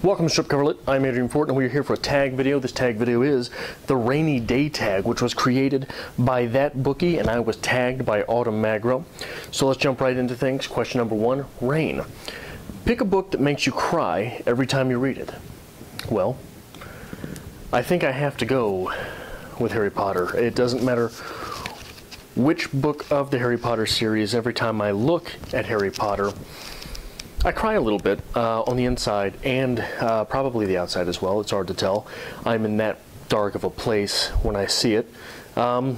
Welcome to Strip Coverlet. I'm Adrian Fort and we're here for a tag video. This tag video is the rainy day tag, which was created by that bookie, and I was tagged by Autumn Magro. So let's jump right into things. Question number one, rain. Pick a book that makes you cry every time you read it. Well, I think I have to go with Harry Potter. It doesn't matter which book of the Harry Potter series. Every time I look at Harry Potter, I cry a little bit on the inside and probably the outside as well. It's hard to tell. I'm in that dark of a place when I see it. And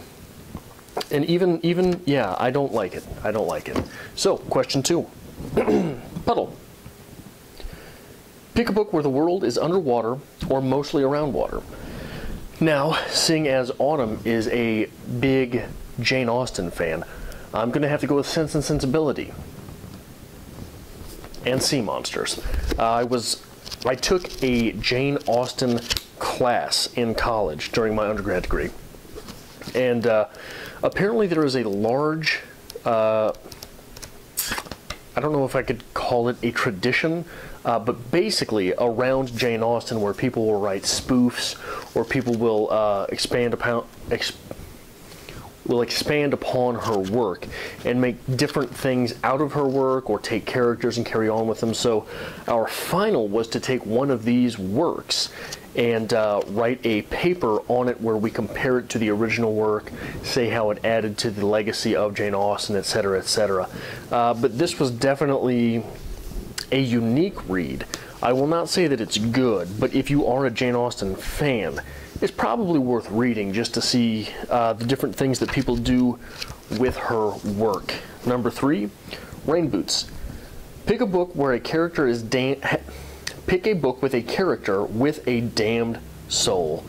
even, yeah, I don't like it. I don't like it. So, question two. Puddle. Pick a book where the world is underwater or mostly around water. Now, seeing as Autumn is a big Jane Austen fan, I'm going to have to go with Sense and Sensibility and sea monsters. I took a Jane Austen class in college during my undergrad degree, and apparently there is a large, I don't know if I could call it a tradition, but basically around Jane Austen where people will write spoofs, or people will expand upon her work and make different things out of her work, or take characters and carry on with them. So our final was to take one of these works and write a paper on it where we compare it to the original work, say how it added to the legacy of Jane Austen, etc., etc. But this was definitely a unique read. I will not say that it's good, but if you are a Jane Austen fan, it's probably worth reading just to see the different things that people do with her work. Number three, rain boots. Pick a book where a character is pick a book with a character with a damned soul.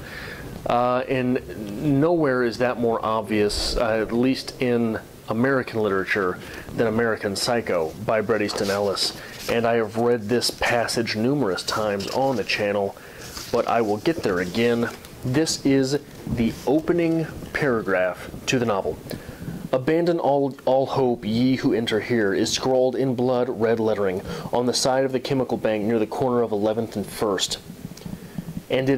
And nowhere is that more obvious, at least in American literature, than American Psycho by Bret Easton Ellis. And I have read this passage numerous times on the channel, but I will get there again. This is the opening paragraph to the novel. "Abandon all hope, ye who enter here," is scrawled in blood red lettering on the side of the chemical bank near the corner of 11th and 1st. And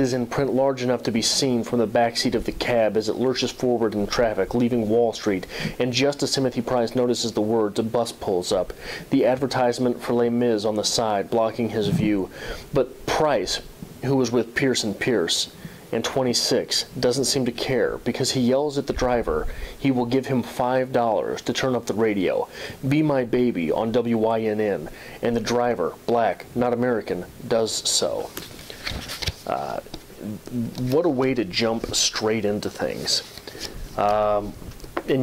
is in print large enough to be seen from the backseat of the cab as it lurches forward in traffic, leaving Wall Street, and just as Timothy Price notices the words, a bus pulls up, the advertisement for Les Mis on the side, blocking his view. But Price, who was with Pierce & Pierce, and 26, doesn't seem to care, because he yells at the driver he will give him $5 to turn up the radio, "Be My Baby" on WYNN, and the driver, black, not American, does so. What a way to jump straight into things. And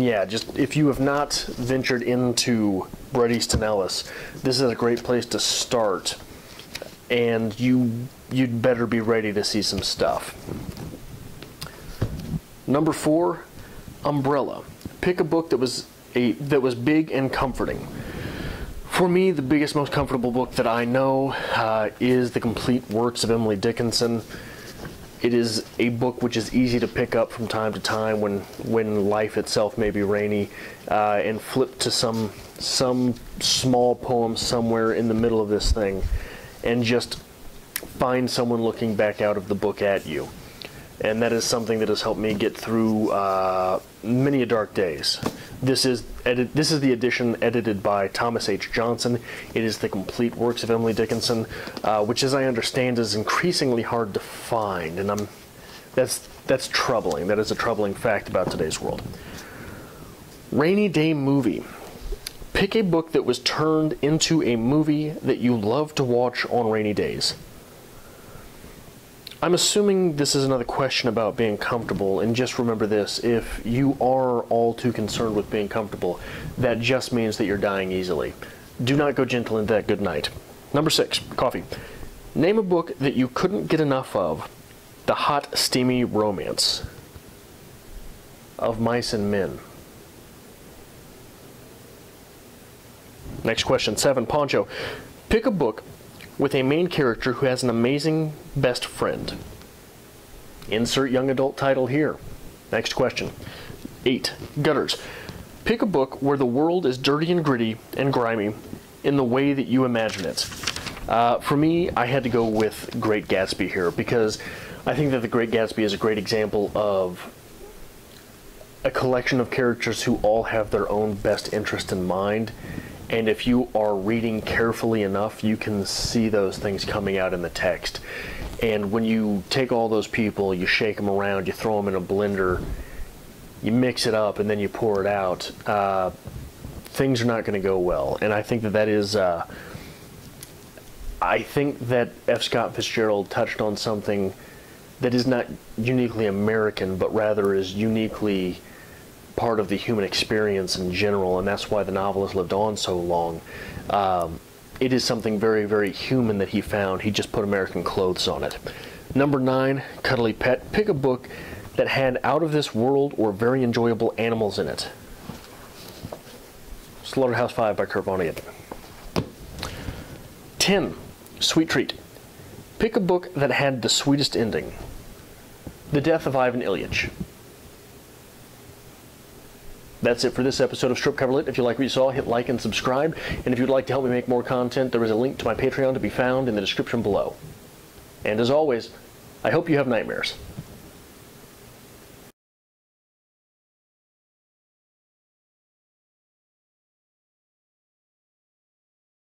yeah, just if you have not ventured into Bret Easton Ellis, this is a great place to start, and you'd better be ready to see some stuff. Number four, umbrella. Pick a book that was big and comforting. For me, the biggest, most comfortable book that I know is The Complete Works of Emily Dickinson. It is a book which is easy to pick up from time to time when life itself may be rainy, and flip to some small poem somewhere in the middle of this thing, and just find someone looking back out of the book at you. And that is something that has helped me get through many a dark days. This is the edition edited by Thomas H. Johnson. It is The Complete Works of Emily Dickinson, which, as I understand, is increasingly hard to find, and that's troubling. That is a troubling fact about today's world. Rainy day movie. Pick a book that was turned into a movie that you love to watch on rainy days. I'm assuming this is another question about being comfortable, and just remember this: if you are all too concerned with being comfortable, that just means that you're dying easily. Do not go gentle into that good night. Number six, coffee. Name a book that you couldn't get enough of. The hot, steamy romance of mice and men. Next question, 7, Poncho. Pick a book with a main character who has an amazing best friend. Insert young adult title here. Next question. 8, Gutters. Pick a book where the world is dirty and gritty and grimy in the way that you imagine it. For me, I had to go with Great Gatsby here because I think that The Great Gatsby is a great example of a collection of characters who all have their own best interest in mind, and if you are reading carefully enough, you can see those things coming out in the text. And when you take all those people, you shake them around, you throw them in a blender, you mix it up, and then you pour it out, things are not going to go well. And I think that that is, I think that F. Scott Fitzgerald touched on something that is not uniquely American, but rather is uniquely part of the human experience in general, and that's why the novel has lived on so long. It is something very, very human that he found. He just put American clothes on it. Number 9, Cuddly Pet. Pick a book that had out-of-this-world or very enjoyable animals in it. Slaughterhouse 5 by Kurt Vonnegut. 10, Sweet Treat. Pick a book that had the sweetest ending. The Death of Ivan Ilyich. That's it for this episode of Strip Cover Lit. If you like what you saw, hit like and subscribe. And if you'd like to help me make more content, there is a link to my Patreon to be found in the description below. And as always, I hope you have nightmares.